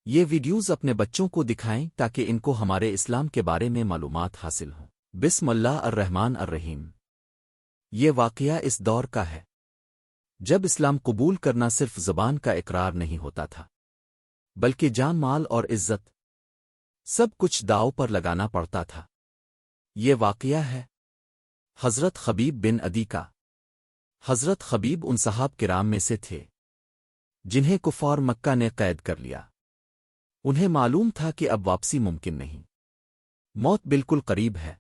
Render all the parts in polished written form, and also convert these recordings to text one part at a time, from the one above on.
یہ ویڈیوز اپنے بچوں کو دکھائیں تاکہ ان کو ہمارے اسلام کے بارے میں معلومات حاصل ہوں۔ بسم اللہ الرحمن الرحیم۔ یہ واقعہ اس دور کا ہے جب اسلام قبول کرنا صرف زبان کا اقرار نہیں ہوتا تھا بلکہ جان مال اور عزت سب کچھ داؤ پر لگانا پڑتا تھا۔ یہ واقعہ ہے حضرت خبیب بن عدی کا۔ حضرت خبیب ان صحاب کرام میں سے تھے جنہیں کفار مکہ نے قید کر لیا۔ انہیں معلوم تھا کہ اب واپسی ممکن نہیں، موت بالکل قریب ہے۔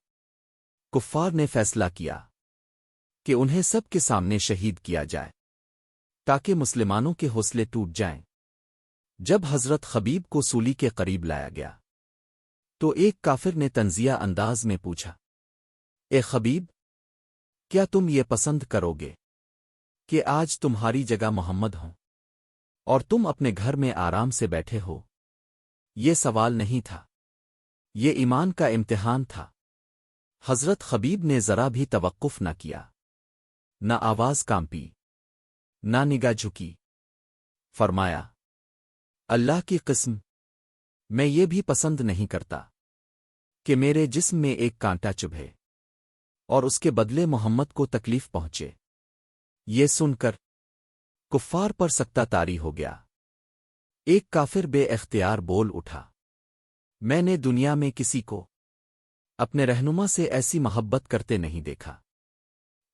کفار نے فیصلہ کیا کہ انہیں سب کے سامنے شہید کیا جائے تاکہ مسلمانوں کے حوصلے ٹوٹ جائیں۔ جب حضرت خبیب کو سولی کے قریب لایا گیا تو ایک کافر نے تنزیہ انداز میں پوچھا، اے خبیب، کیا تم یہ پسند کرو گے کہ آج تمہاری جگہ محمد ہوں اور تم اپنے گھر میں آرام سے بیٹھے ہو؟ یہ سوال نہیں تھا، یہ ایمان کا امتحان تھا۔ حضرت خبیب نے ذرا بھی توقف نہ کیا، نہ آواز کانپی، نہ نگاہ جھکی۔ فرمایا، اللہ کی قسم، میں یہ بھی پسند نہیں کرتا کہ میرے جسم میں ایک کانٹا چبھے اور اس کے بدلے محمد کو تکلیف پہنچے۔ یہ سن کر کفار پر سکتہ طاری ہو گیا۔ ایک کافر بے اختیار بول اٹھا، میں نے دنیا میں کسی کو اپنے رہنما سے ایسی محبت کرتے نہیں دیکھا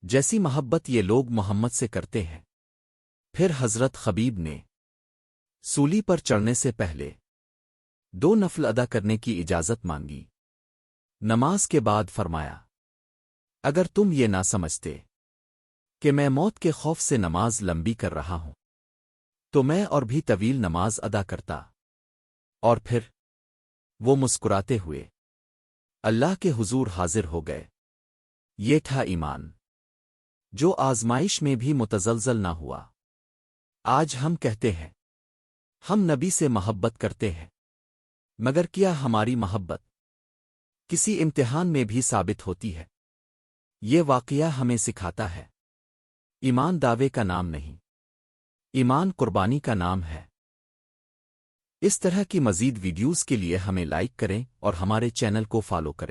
جیسی محبت یہ لوگ محمد سے کرتے ہیں۔ پھر حضرت خبیب نے سولی پر چڑھنے سے پہلے 2 نفل ادا کرنے کی اجازت مانگی۔ نماز کے بعد فرمایا، اگر تم یہ نہ سمجھتے کہ میں موت کے خوف سے نماز لمبی کر رہا ہوں تو میں اور بھی طویل نماز ادا کرتا۔ اور پھر وہ مسکراتے ہوئے اللہ کے حضور حاضر ہو گئے۔ یہ تھا ایمان جو آزمائش میں بھی متزلزل نہ ہوا۔ آج ہم کہتے ہیں ہم نبی سے محبت کرتے ہیں، مگر کیا ہماری محبت کسی امتحان میں بھی ثابت ہوتی ہے؟ یہ واقعہ ہمیں سکھاتا ہے ایمان دعوے کا نام نہیں، ایمان قربانی کا نام ہے۔ اس طرح کی مزید ویڈیوز کے لیے ہمیں لائک کریں اور ہمارے چینل کو فالو کریں۔